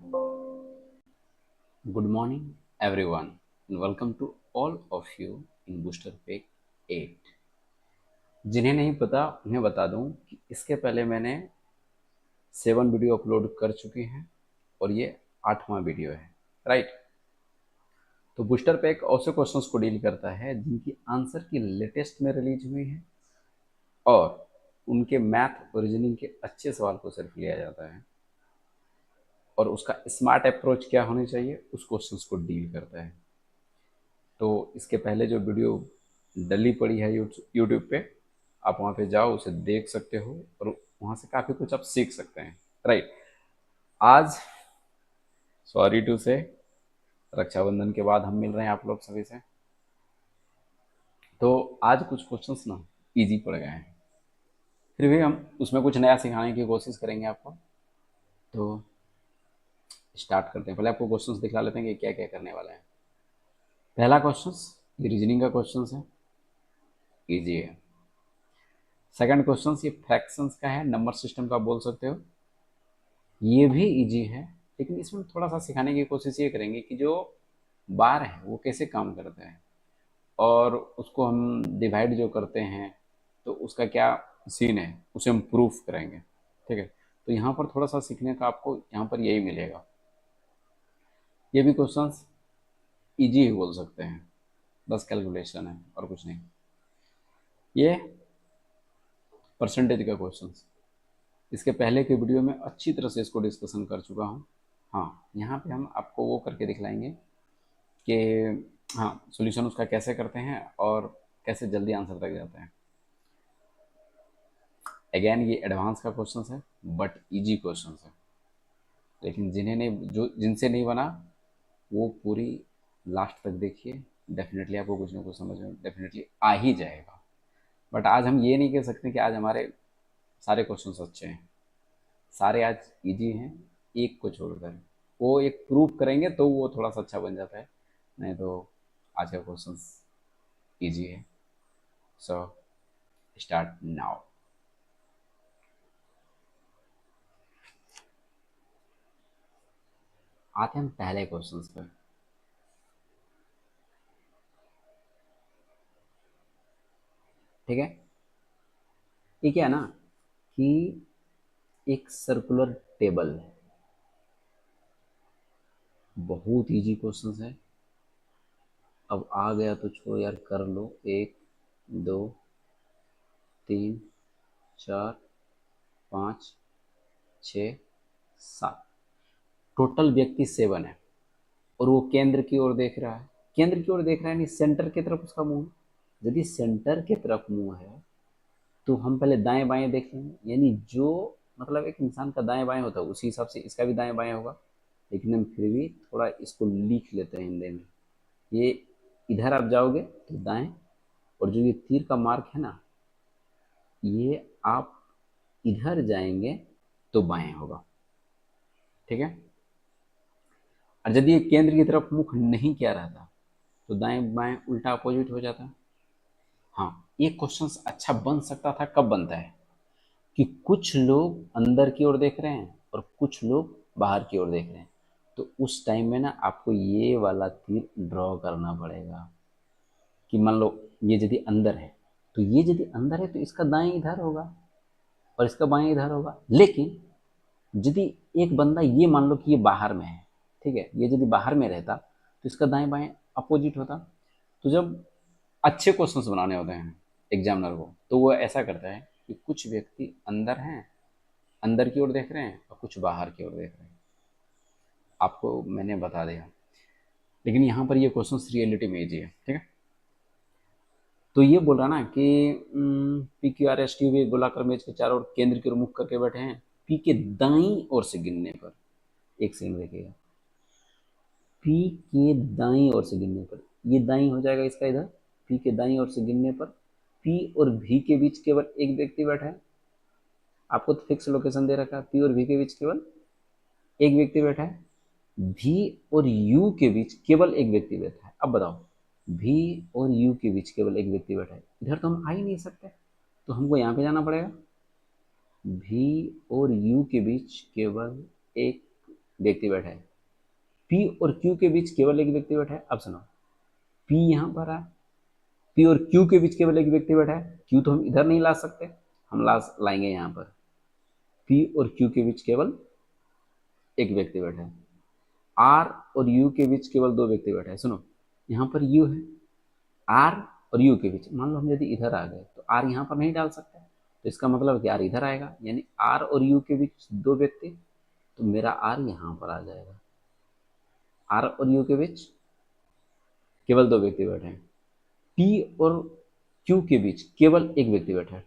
Good morning, everyone, and welcome to all of you in Booster Pack 8। जिन्हें नहीं पता उन्हें बता दूं कि इसके पहले मैंने 7 वीडियो अपलोड कर चुके हैं और ये 8वां वीडियो है, राइट। तो बूस्टर पैक ऐसे क्वेश्चंस को डील करता है जिनकी आंसर की लेटेस्ट में रिलीज हुई है और उनके मैथ और रीजनिंग के अच्छे सवाल को सिर्फ लिया जाता है और उसका स्मार्ट अप्रोच क्या होनी चाहिए उस क्वेश्चंस को डील करता है। तो इसके पहले जो वीडियो डली पड़ी है यूट्यूब पे, आप वहाँ पे जाओ, उसे देख सकते हो और वहाँ से काफ़ी कुछ आप सीख सकते हैं, राइट। आज सॉरी टू से रक्षाबंधन के बाद हम मिल रहे हैं आप लोग सभी से। तो आज कुछ क्वेश्चंस ना इजी पड़ गए हैं, फिर भी हम उसमें कुछ नया सिखाने की कोशिश करेंगे आपको। तो स्टार्ट करते हैं। पहले आपको क्वेश्चंस दिखला लेते हैं कि क्या क्या करने वाले हैं। पहला क्वेश्चंस ये रीजनिंग का क्वेश्चंस है, इजी है। सेकंड क्वेश्चंस ये फ्रैक्शंस का है, नंबर सिस्टम का बोल सकते हो, ये भी इजी है। लेकिन इसमें थोड़ा सा सिखाने की कोशिश ये करेंगे कि जो बार है वो कैसे काम करता है और उसको हम डिवाइड जो करते हैं तो उसका क्या सीन है उसे हम प्रूफ करेंगे, ठीक है। तो यहाँ पर थोड़ा सा सीखने का आपको यहाँ पर यही मिलेगा। ये भी क्वेश्चंस इजी ही बोल सकते हैं, बस कैलकुलेशन है और कुछ नहीं। ये परसेंटेज का क्वेश्चंस, इसके पहले के वीडियो में अच्छी तरह से इसको डिस्कशन कर चुका हूँ। हाँ, यहाँ पे हम आपको वो करके दिखलाएंगे कि हाँ सॉल्यूशन उसका कैसे करते हैं और कैसे जल्दी आंसर तक जाते हैं। अगेन ये एडवांस का क्वेश्चन है बट इजी क्वेश्चन है, लेकिन जिन्हें नहीं, जो जिनसे नहीं बना वो पूरी लास्ट तक देखिए, डेफिनेटली आपको कुछ ना कुछ समझ में डेफिनेटली आ ही जाएगा। बट आज हम ये नहीं कह सकते कि आज हमारे सारे क्वेश्चन अच्छे हैं, सारे आज इजी हैं एक को छोड़कर। वो एक प्रूव करेंगे तो वो थोड़ा सा अच्छा बन जाता है, नहीं तो आज का क्वेश्चन इजी है। So start now. आते हैं हम पहले क्वेश्चन पर। ठीक है, ये क्या है ना कि एक सर्कुलर टेबल है, बहुत इजी क्वेश्चन है। अब आ गया तो छोड़ो यार, कर लो। 1 2 3 4 5 6 7, टोटल व्यक्ति 7 है और वो केंद्र की ओर देख रहा है। केंद्र की ओर देख रहा है यानी सेंटर की तरफ उसका मुंह है। यदि सेंटर की तरफ मुंह है तो हम पहले दाएं बाएं देख लेंगे, यानी जो मतलब एक इंसान का दाएं बाएं होता है उसी हिसाब से इसका भी दाएं बाएं होगा। लेकिन हम फिर भी थोड़ा इसको लिख लेते हैं हिंदी में। ये इधर आप जाओगे तो दाएं, और जो ये तीर का मार्क है ना, ये आप इधर जाएंगे तो बाएं होगा, ठीक है। और यदि ये केंद्र की तरफ मुख नहीं किया रहता तो दाएं बाएं उल्टा अपोजिट हो जाता। हाँ, ये क्वेश्चन अच्छा बन सकता था, कब बनता है कि कुछ लोग अंदर की ओर देख रहे हैं और कुछ लोग बाहर की ओर देख रहे हैं, तो उस टाइम में ना आपको ये वाला तीर ड्रॉ करना पड़ेगा कि मान लो ये यदि अंदर है तो ये यदि अंदर है तो इसका दाएं इधर होगा और इसका बाएं इधर होगा। लेकिन यदि एक बंदा ये मान लो कि ये बाहर में है, ठीक है, ये यदि बाहर में रहता तो इसका दाएं बाएं अपोजिट होता। तो जब अच्छे क्वेश्चंस बनाने होते हैं एग्जामिनर को तो वो ऐसा करता है कि कुछ व्यक्ति अंदर हैं, अंदर की ओर देख रहे हैं और कुछ बाहर की ओर देख रहे हैं। आपको मैंने बता दिया, लेकिन यहाँ पर ये क्वेश्चन रियलिटी में इजी है, ठीक है। तो ये बोल रहा ना कि P Q R S T वे गोलाकार मेज के चारों ओर केंद्र की ओर मुख करके बैठे हैं। पी के दाईं ओर से गिनने पर, एक सेकंड देखिएगा, पी के दाईं ओर से गिनने पर ये दाईं हो जाएगा इसका इधर। पी के दाईं ओर से गिनने पर पी और भी के बीच केवल एक व्यक्ति बैठा है। आपको तो फिक्स लोकेशन दे रखा है, पी और भी के बीच केवल एक व्यक्ति बैठा है। भी और यू के बीच केवल एक व्यक्ति बैठा है। अब बताओ, भी और यू के बीच केवल एक व्यक्ति बैठा है, इधर तो हम आ ही नहीं सकते, तो हमको यहाँ पे जाना पड़ेगा। भी और यू के बीच केवल एक व्यक्ति बैठा है, पी और क्यू के बीच केवल एक व्यक्ति बैठा है। अब सुनो, पी यहाँ पर है, पी और क्यू के बीच केवल एक व्यक्ति बैठा है, क्यू तो हम इधर नहीं ला सकते, हम लाएंगे यहाँ पर, पी और क्यू के बीच केवल एक व्यक्ति बैठा है, आर और यू के बीच केवल दो व्यक्ति बैठे हैं। सुनो, यहाँ पर यू है, आर और यू के बीच, मान लो हम यदि इधर आ गए तो आर यहाँ पर नहीं डाल सकते, तो इसका मतलब कि आर इधर आएगा, यानी आर और यू के बीच दो व्यक्ति, तो मेरा आर यहाँ पर आ जाएगा। आर और यू के बीच केवल दो व्यक्ति बैठे हैं, टी और क्यू के बीच केवल एक व्यक्ति बैठा है।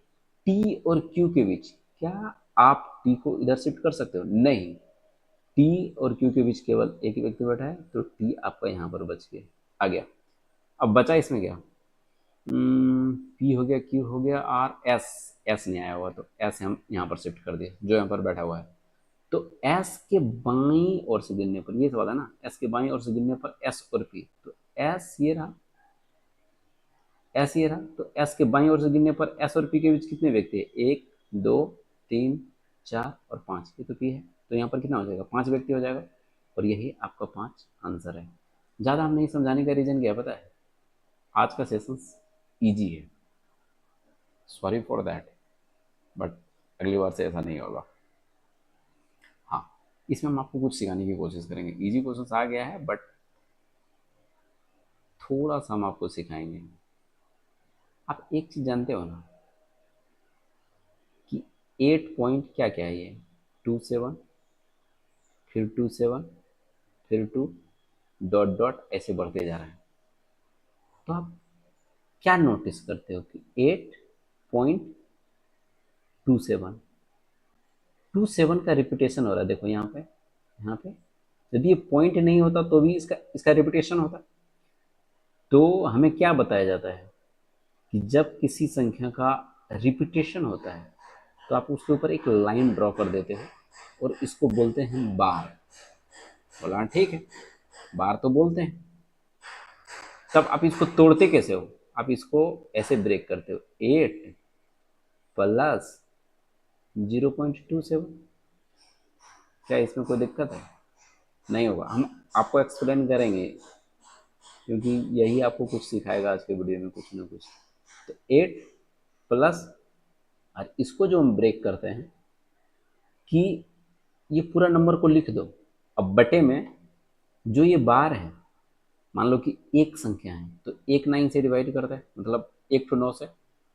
टी और क्यू के बीच, क्या आप टी को इधर शिफ्ट कर सकते हो? नहीं, टी और क्यू के बीच केवल एक व्यक्ति बैठा है, तो टी आपका यहाँ पर बच गया, आ गया। अब बचा इसमें क्या, पी हो गया, क्यू हो गया, आर, एस नहीं आया हुआ, तो एस हम यहाँ पर शिफ्ट कर दिए जो यहाँ पर बैठा हुआ है। तो एस के बाईं ओर से गिनने पर, ये सवाल है ना, एस के बाईं ओर से गिनने पर एस और पी, तो एस ये रहा, एस ये रहा, तो एस के बाईं ओर से गिनने पर एस और पी के बीच कितने व्यक्ति है? 1 2 3 4 और 5, ये तो पी है, तो यहाँ पर कितना हो जाएगा? 5 व्यक्ति हो जाएगा, और यही आपका 5 आंसर है। ज़्यादा हम नहीं समझाने का रीज़न क्या पता है, आज का सेशन ईजी है, सॉरी फॉर दैट, बट अगली बार से ऐसा नहीं होगा। हाँ, इसमें हम आपको कुछ सिखाने की कोशिश करेंगे, इजी क्वेश्चन आ गया है, बट थोड़ा सा हम आपको सिखाएंगे। आप एक चीज़ जानते हो ना कि 8 पॉइंट क्या क्या है, ये 2 7, फिर 2 7, फिर 2 डॉट डॉट ऐसे बढ़ते जा रहे हैं, तो आप क्या नोटिस करते हो कि 8.27 27 का रिपीटेशन हो रहा है। देखो यहाँ पे यदि ये पॉइंट नहीं होता तो भी इसका रिपीटेशन होता। तो हमें क्या बताया जाता है कि जब किसी संख्या का रिपीटेशन होता है तो आप उसके ऊपर एक लाइन ड्रॉ कर देते हो और इसको बोलते हैं बार। बोला ठीक है, बार तो बोलते हैं। तब आप इसको तोड़ते कैसे हो? आप इसको ऐसे ब्रेक करते हो, 8 प्लस 0.27। क्या इसमें कोई दिक्कत है? नहीं होगा, हम आपको एक्सप्लेन करेंगे, क्योंकि यही आपको कुछ सिखाएगा आज के वीडियो में, कुछ ना कुछ। तो 8 प्लस, और इसको जो हम ब्रेक करते हैं कि ये पूरा नंबर को लिख दो, अब बटे में जो ये बार है, मान लो कि एक संख्या है तो 1 9 से डिवाइड करते हैं, मतलब 1 to 9 से,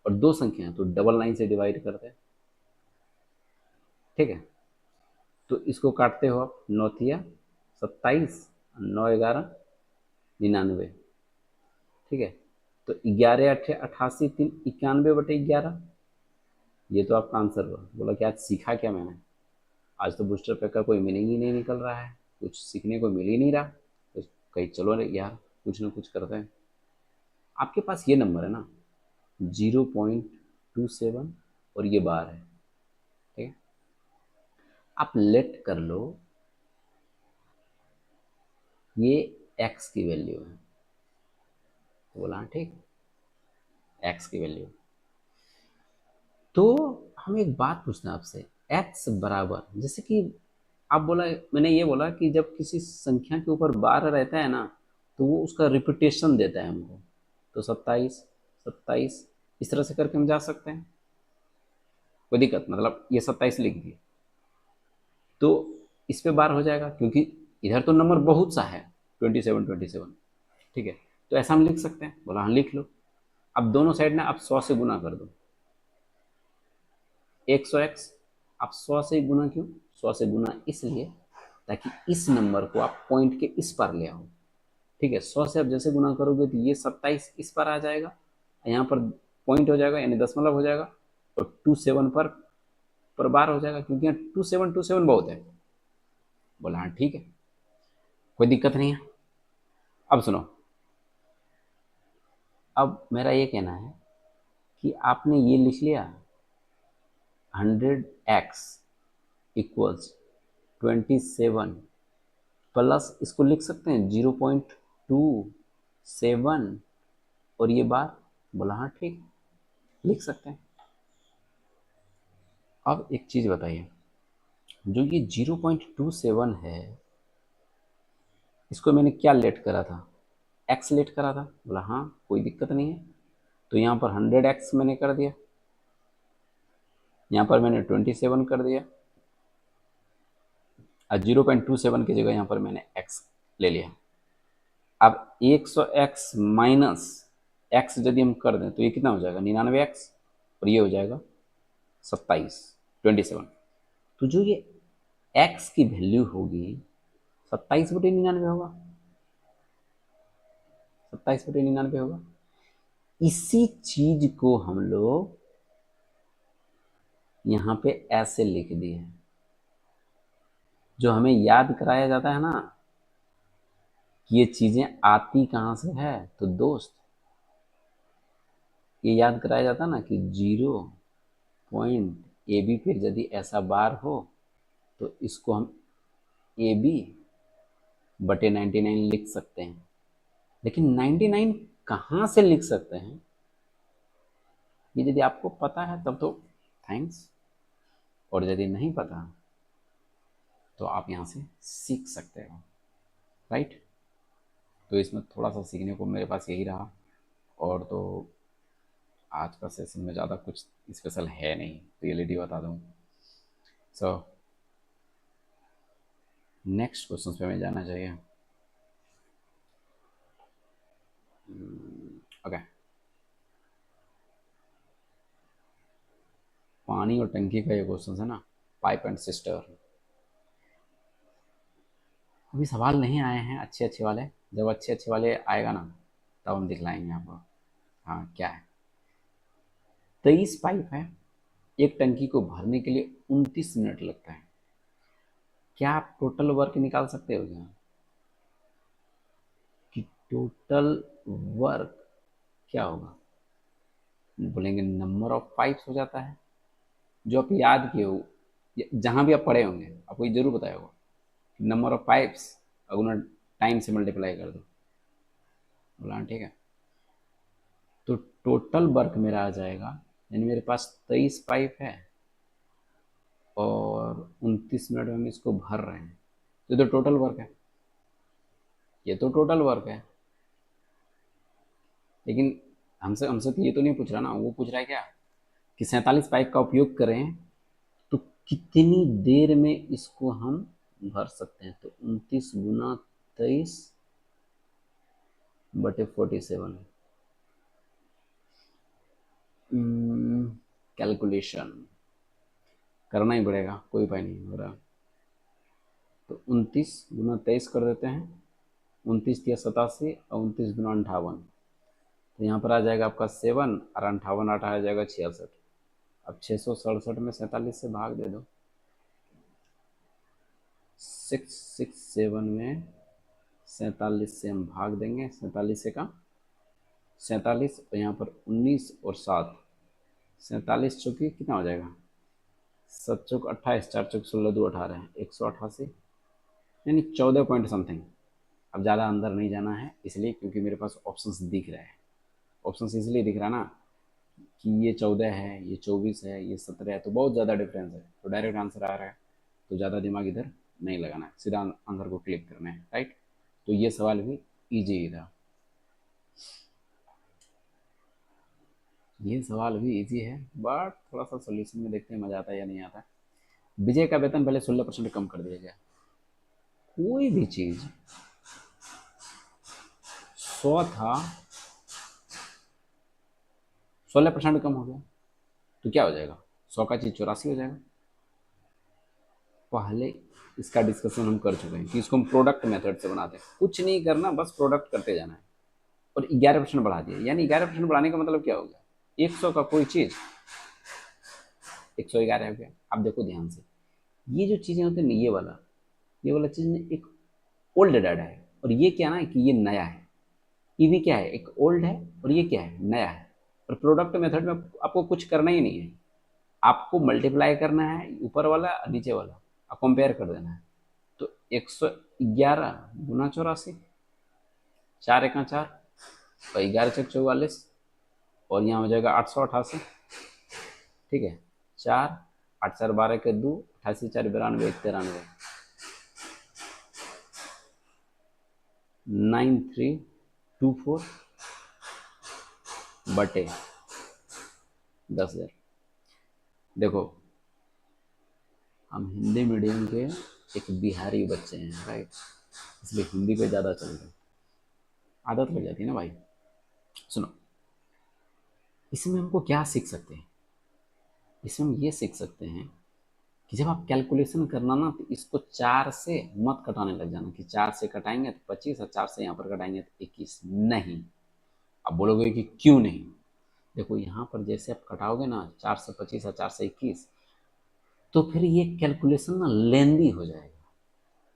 और दो संख्या है तो 9 से डिवाइड करते हैं, ठीक है। तो इसको काटते हो आप, 9 तिया 27, 9 11 99, ठीक है। तो 11 8 88 3 91/11, ये तो आपका आंसर हुआ। बोला कि आज सीखा क्या मैंने? आज तो बूस्टर पैक का कोई मीनिंग ही नहीं निकल रहा है, कुछ सीखने को मिल ही नहीं रहा, तो कहीं चलो यार कुछ ना कुछ करते हैं। आपके पास ये नंबर है ना 0.27 और ये बार है, ठीक है। आप लेट कर लो ये x की वैल्यू है, तो बोला ठीक, x की वैल्यू। तो हम एक बात पूछना आपसे, x बराबर, जैसे कि आप बोला, मैंने ये बोला कि जब किसी संख्या के ऊपर बार रहता है ना तो वो उसका रिपीटेशन देता है हमको, तो 27 27 इस तरह से करके हम जा सकते हैं, कोई दिक्कत, मतलब ये 27 लिख दिए तो इस पे बार हो जाएगा, क्योंकि इधर तो नंबर बहुत सा है 27 ठीक है। तो ऐसा हम लिख सकते हैं। बोला हाँ लिख लो। अब दोनों साइड ना आप 100 से गुना कर दो, 100x, आप 100 से गुना क्यों? 100 से गुना इसलिए ताकि इस नंबर को आप पॉइंट के इस पार ले आओ, ठीक है। 100 से आप जैसे गुना करोगे तो ये 27 इस पर आ जाएगा, यहाँ पर पॉइंट हो जाएगा यानी दशमलव हो जाएगा, और 27 पर बार हो जाएगा, क्योंकि यहाँ 27 बहुत है। बोला हाँ ठीक है, कोई दिक्कत नहीं है। अब सुनो, अब मेरा ये कहना है कि आपने ये लिख लिया 100x इक्वल्स 27 प्लस, इसको लिख सकते हैं 0.27 और ये बार। बोला हाँ ठीक, लिख सकते हैं। अब एक चीज़ बताइए, जो ये 0.27 है इसको मैंने क्या लेट करा था, एक्स लेट करा था। बोला हाँ कोई दिक्कत नहीं है। तो यहाँ पर 100x मैंने कर दिया, यहाँ पर मैंने 27 कर दिया, और 0.27 की जगह यहाँ पर मैंने x ले लिया। अब 100x माइनस x यदि हम कर दें तो ये कितना हो जाएगा, 99x, और ये हो जाएगा 27। तो जो ये x की वैल्यू होगी 27/99 होगा, 27/99 होगा। इसी चीज को हम लोग यहाँ पे ऐसे लिख दिए, जो हमें याद कराया जाता है ना कि ये चीजें आती कहाँ से है, तो दोस्त ये याद कराया जाता ना कि 0.AB पे यदि ऐसा बार हो तो इसको हम AB/99 लिख सकते हैं। लेकिन 99 कहाँ से लिख सकते हैं ये यदि आपको पता है तब तो थैंक्स, और यदि नहीं पता तो आप यहाँ से सीख सकते हो, राइट। तो इसमें थोड़ा सा सीखने को मेरे पास यही रहा, और तो आज का सेशन में ज़्यादा कुछ स्पेशल है नहीं, रियलिटी बता दूँ। सो नेक्स्ट क्वेश्चन पे मैं जाना चाहिए। ओके, पानी और टंकी का ये क्वेश्चन है ना, पाइप एंड सिस्टर। अभी सवाल नहीं आए हैं अच्छे अच्छे वाले, जब अच्छे अच्छे वाले आएगा ना तब हम दिखलाएंगे आपको। हाँ क्या है, 23 पाइप है, एक टंकी को भरने के लिए 29 मिनट लगता है। क्या आप टोटल वर्क निकाल सकते हो क्या, कि टोटल वर्क क्या होगा। बोलेंगे नंबर ऑफ पाइप्स हो जाता है, जो आप याद किए हो, जहां भी आप पढ़े होंगे आपको ये जरूर बताया होगा, नंबर ऑफ पाइप्स अगर टाइम से मल्टीप्लाई कर दो। बोला ठीक है, तो टोटल वर्क मेरा आ जाएगा, यानी मेरे पास 23 पाइप है और 29 मिनट में हम इसको भर रहे हैं, तो ये तो टोटल वर्क है, ये तो टोटल वर्क है। लेकिन हमसे हमसे तो ये तो नहीं पूछ रहा ना, वो पूछ रहा है क्या कि 47 पाइप का उपयोग करें तो कितनी देर में इसको हम भर सकते हैं। तो 29 गुना 23/47, कैलकुलेशन करना ही पड़ेगा, कोई उपाय नहीं हो रहा। तो 29 गुना 23 कर देते हैं, 29×3 = 87 और 29×58, तो यहाँ पर आ जाएगा आपका 7 और 58 8 आ जाएगा 66। अब 667 में 47 से भाग दे दो, 667 में 47 से हम भाग देंगे, 47 से का 47, और यहाँ पर 19 और 7, 47 चौकी कितना हो जाएगा, 7 चौक 28, 4 चौक 16, 2 18, 188, यानी 14 पॉइंट समथिंग। अब ज़्यादा अंदर नहीं जाना है इसलिए क्योंकि मेरे पास ऑप्शंस दिख रहे हैं, ऑप्शंस इसलिए दिख रहा है ना कि ये 14 है, ये 24 है, ये 17 है, तो बहुत ज़्यादा डिफरेंस है, तो डायरेक्ट आंसर आ रहा है, तो ज़्यादा दिमाग इधर नहीं लगाना है, सीधा आंसर को क्लिक करना है, राइट। तो ये सवाल भी ईजी ही था, ये सवाल भी इजी है, बट थोड़ा सा सोल्यूशन में देखते हैं मजा आता है या नहीं आता। विजय का वेतन पहले 16% कम कर दिया गया। कोई भी चीज 100 था, 16% कम हो गया तो क्या हो जाएगा, 100 का चीज 84 हो जाएगा। पहले इसका डिस्कशन हम कर चुके हैं कि इसको हम प्रोडक्ट मेथड से बनाते हैं, कुछ नहीं करना बस प्रोडक्ट करते जाना है, और 11% बढ़ा दिया, यानी 11% बढ़ाने का मतलब क्या हो गया, 100 का कोई चीज 111 हो गया। अब देखो ध्यान से, ये जो चीजें होती है ना, ये वाला चीज में एक ओल्ड डाटा है, और ये क्या ना कि ये नया है, ये भी क्या है, एक ओल्ड है और ये क्या है, नया है। और प्रोडक्ट मेथड में आपको कुछ करना ही नहीं है, आपको मल्टीप्लाई करना है ऊपर वाला और नीचे वाला, और कंपेयर कर देना है। तो 111 गुना 84, 4×1 = 4 और 11×4 = 44, और यहाँ हो जाएगा 888, ठीक है। 4 8 4 12 के 2, 88 4 92 1 93, 9324 बटे 10,000। देखो हम हिंदी मीडियम के एक बिहारी बच्चे हैं, राइट, इसलिए हिंदी पे ज़्यादा चल रहे, आदत लग जाती है ना भाई। सुनो, इसमें हमको क्या सीख सकते हैं, इसमें हम ये सीख सकते हैं कि जब आप कैलकुलेशन करना ना तो इसको 4 से मत कटाने लग जाना कि 4 से कटाएंगे तो 25 और 4 से यहाँ पर कटाएंगे तो 21। नहीं, आप बोलोगे कि क्यों नहीं। देखो यहाँ पर जैसे आप कटाओगे ना 4 से 25 और 4 से 21, तो फिर ये कैलकुलेशन ना लेंदी हो जाएगा।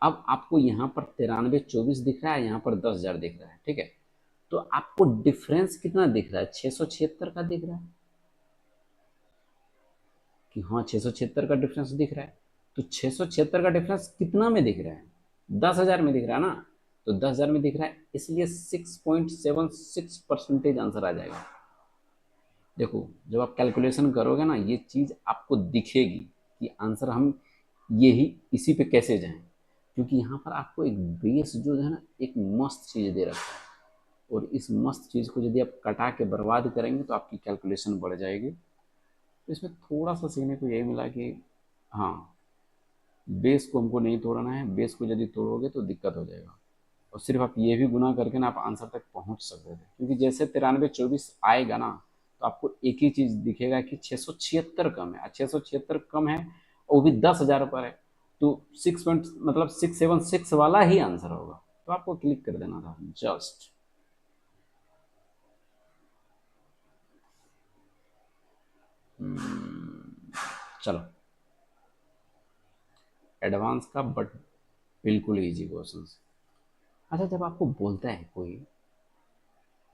अब आपको यहाँ पर 9324 दिख रहा है, यहाँ पर 10,000 दिख रहा है, ठीक है, तो आपको डिफरेंस कितना दिख रहा है, 676 का दिख रहा है कि हाँ 676 का डिफरेंस दिख रहा है। तो 676 का डिफरेंस कितना में दिख रहा है, 10,000 में दिख रहा है ना, तो 10,000 में दिख रहा है, इसलिए 6.76% आंसर आ जाएगा। देखो जब आप कैलकुलेशन करोगे ना ये चीज़ आपको दिखेगी कि आंसर हम यही इसी पे कैसे जाएं, क्योंकि यहाँ पर आपको एक बेस जो है ना एक मस्त चीज़ दे रखा है, और इस मस्त चीज़ को यदि आप कटा के बर्बाद करेंगे तो आपकी कैलकुलेशन बढ़ जाएगी। तो इसमें थोड़ा सा सीखने को यही मिला कि हाँ बेस को हमको नहीं तोड़ना है, बेस को यदि तोड़ोगे तो दिक्कत हो जाएगा, और सिर्फ आप ये भी गुना करके ना आप आंसर तक पहुंच सकते थे, क्योंकि जैसे 9324 आएगा ना तो आपको एक ही चीज़ दिखेगा कि 676 कम है, 676 कम है और वो भी 10,000 पर है, तो 6 पॉइंट मतलब 676 वाला ही आंसर होगा, तो आपको क्लिक कर देना था जस्ट। चलो एडवांस का बट बिल्कुल इजी क्वेश्चन। अच्छा जब आपको बोलता है कोई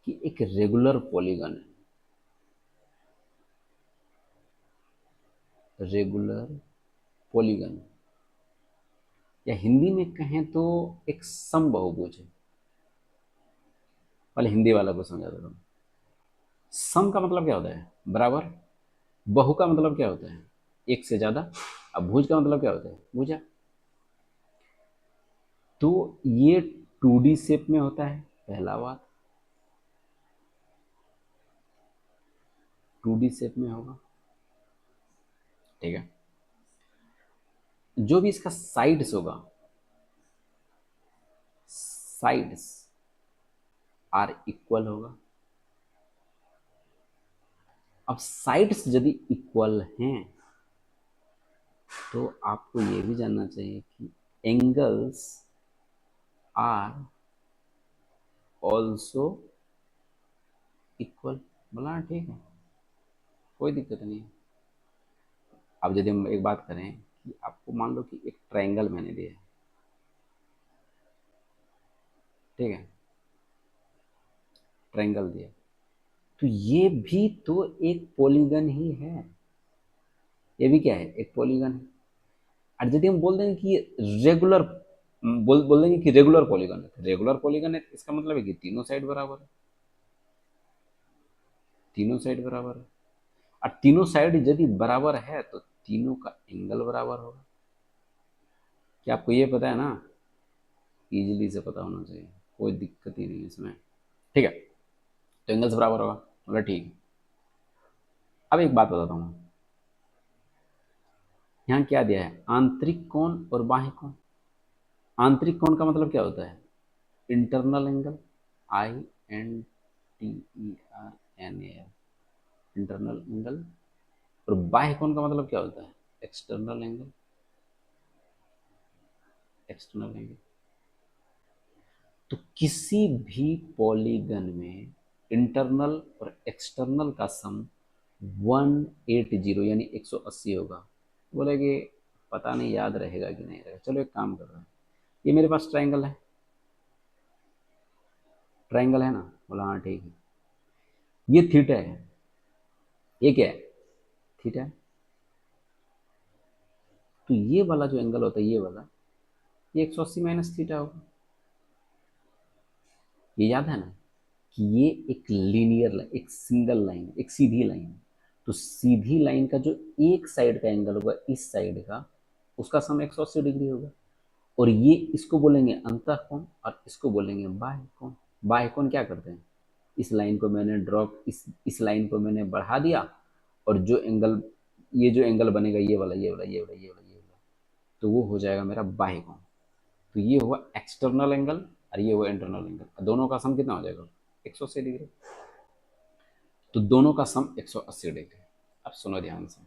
कि एक रेगुलर पॉलीगन है, रेगुलर पॉलीगन, या हिंदी में कहें तो एक समबाहुभुज है, पहले हिंदी वाला को समझा देता हूँ। सम का मतलब क्या होता है, बराबर, बहु का मतलब क्या होता है, एक से ज्यादा, अब भुज का मतलब क्या होता है, भुजा। तो ये 2D शेप में होता है, पहला बात 2D शेप में होगा, ठीक है, जो भी इसका साइड्स होगा, साइड्स आर इक्वल होगा। अब साइड्स यदि इक्वल हैं तो आपको यह भी जानना चाहिए कि एंगल्स आर ऑल्सो इक्वल। बोला ठीक है, कोई दिक्कत नहीं है। अब यदि हम एक बात करें कि आपको मान लो कि एक ट्रायंगल मैंने दिया है, ठीक है, ट्रायंगल दिया, तो ये भी तो एक पॉलीगन ही है, ये भी क्या है, एक पॉलीगन है। और यदि हम बोल देंगे कि ये रेगुलर, बोल देंगे कि रेगुलर पॉलीगन है, रेगुलर पॉलीगन है इसका मतलब है कि तीनों साइड बराबर है, तीनों साइड बराबर है, और तीनों साइड यदि बराबर है तो तीनों का एंगल बराबर होगा। क्या आपको ये पता है ना, इजीली से पता होना चाहिए, कोई दिक्कत ही नहीं है इसमें, ठीक है, तो एंगल्स बराबर होगा, मतलब ठीक है। अब एक बात बताता हूँ, यहाँ क्या दिया है, आंतरिक कोण और बाह्य कोण। आंतरिक कोण का मतलब क्या होता है, internal angle, INTERNAL, internal angle, और बाह्य कोण का मतलब क्या होता है, एक्सटर्नल एंगल, एक्सटर्नल एंगल। तो किसी भी पॉलीगन में इंटरनल और एक्सटर्नल का सम 180 यानी 180 होगा। बोलेगे पता नहीं याद रहेगा कि नहीं रहेगा, चलो एक काम कर रहे हैं, ये मेरे पास ट्रायंगल है, ट्रायंगल है ना, बोला हाँ ठीक है, ये थीटा है, ये क्या है, थीटा है, तो ये वाला जो एंगल होता है ये वाला, ये 180 माइनस थीटा होगा। ये याद है ना कि ये एक लीनियर लाइन, एक सिंगल लाइन, एक सीधी लाइन, तो सीधी लाइन का जो एक साइड का एंगल होगा इस साइड का, उसका सम 180 डिग्री होगा। और ये इसको बोलेंगे अंतःकोण और इसको बोलेंगे बाह्य कोण। बाह्य कोण क्या करते हैं, इस लाइन को मैंने ड्रॉ, इस लाइन को मैंने बढ़ा दिया, और जो एंगल, ये जो एंगल बनेगा ये वाला ये वाला ये वाला ये वाला ये वाला, तो वो हो जाएगा मेरा बाह्य कोण। तो ये हुआ एक्सटर्नल एंगल और ये हुआ इंटरनल एंगल। दोनों का सम कितना हो जाएगा, 180 डिग्री। तो दोनों का सम 180 डिग्री। अब सुनो ध्यान से,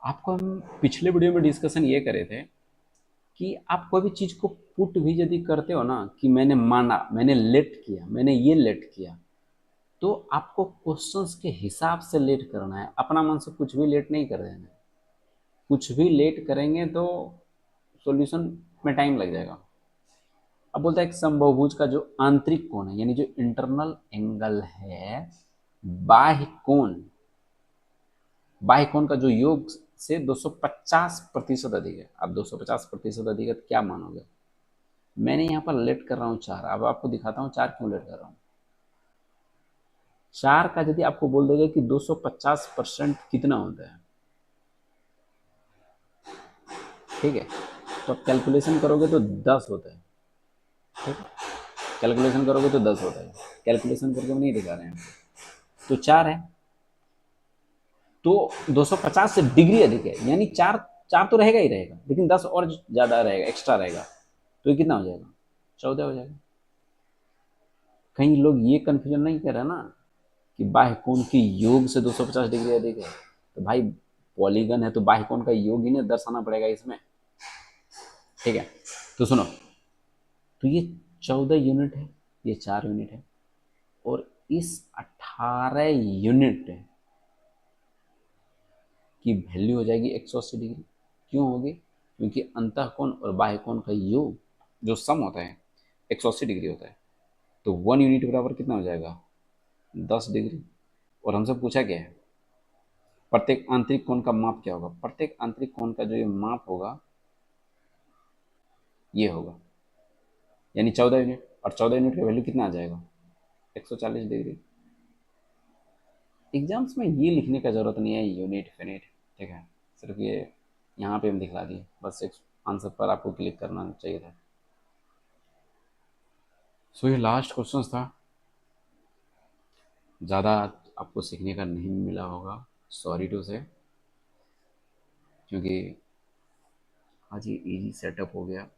आपको हम पिछले वीडियो में डिस्कशन ये करे थे कि आप कोई भी चीज को पुट भी यदि करते हो ना, कि मैंने माना, मैंने लेट किया, मैंने ये लेट किया, तो आपको क्वेश्चंस के हिसाब से लेट करना है, अपना मन से कुछ भी लेट नहीं कर देना है। कुछ भी लेट करेंगे तो सॉल्यूशन में टाइम लग जाएगा। अब बोलता है एक समबाहुभुज का जो आंतरिक कोण है, यानी जो इंटरनल एंगल है, बाह्य कोण, बाह्य कोण का जो योग से 250% अधिक है। अब 250% अधिक है तो क्या मानोगे, मैंने यहाँ पर लेट कर रहा हूँ 4। अब आपको दिखाता हूँ 4 क्यों लेट कर रहा हूँ। 4 का यदि आपको बोल देगा कि 250% कितना होता है, ठीक है, तो आप कैलकुलेशन करोगे तो 10 होता है। ठीक है, कैलकुलेशन करोगे तो 10 होता है। कैलकुलेशन करके हम नहीं दिखा रहे हैं, तो 4 है, तो 250 से डिग्री अधिक है, यानी 4, 4 तो रहेगा ही रहेगा, लेकिन 10 और ज़्यादा रहेगा, एक्स्ट्रा रहेगा, तो ये कितना हो जाएगा, 14 हो जाएगा। कहीं लोग ये कन्फ्यूजन नहीं कर रहे ना कि बाह्य कोण के योग से 250 डिग्री अधिक है, तो भाई पॉलीगन है तो बाह्य कोण का योग ही नहीं दर्शाना पड़ेगा इसमें। ठीक है, तो सुनो, तो ये 14 यूनिट है, ये 4 यूनिट है, और इस 18 यूनिट की वैल्यू हो जाएगी 180 डिग्री। क्यों होगी, क्योंकि अंतःकोण और बाह्य कोण का योग जो सम होता है 180 डिग्री होता है। तो 1 यूनिट बराबर कितना हो जाएगा, 10 डिग्री। और हमसे पूछा क्या है, प्रत्येक आंतरिक कोण का माप क्या होगा। प्रत्येक आंतरिक कोण का जो ये माप होगा ये होगा, यानी 14 यूनिट, और 14 यूनिट का वैल्यू कितना आ जाएगा, 140 डिग्री। एग्जाम्स में ये लिखने का ज़रूरत नहीं है यूनिट फिनिट, ठीक है, सिर्फ ये यहाँ पे हम दिखला दिए, बस एक आंसर पर आपको क्लिक करना चाहिए था। सो ये लास्ट क्वेश्चन था, ज़्यादा आपको सीखने का नहीं मिला होगा, सॉरी टू से, क्योंकि आज ये इजी सेटअप हो गया,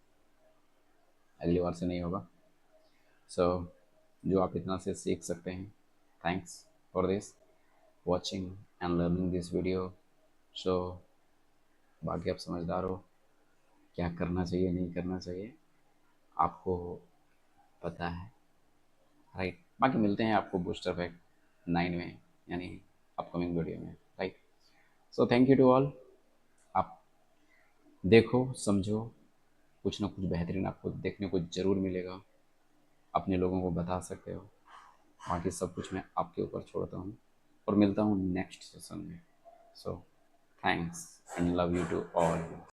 अगली बार से नहीं होगा। सो जो आप इतना से सीख सकते हैं, thanks for this watching and learning this video. So बाकी आप समझदार हो, क्या करना चाहिए नहीं करना चाहिए आपको पता है, राइट। बाकी मिलते हैं आपको बूस्टर पैक 9 में, यानी अपकमिंग वीडियो में, right. So thank you to all. आप देखो समझो, कुछ ना कुछ बेहतरीन आपको देखने को ज़रूर मिलेगा, अपने लोगों को बता सकते हो। बाकी सब कुछ मैं आपके ऊपर छोड़ता हूँ, और मिलता हूँ नेक्स्ट सेशन में। So thanks and love you to all.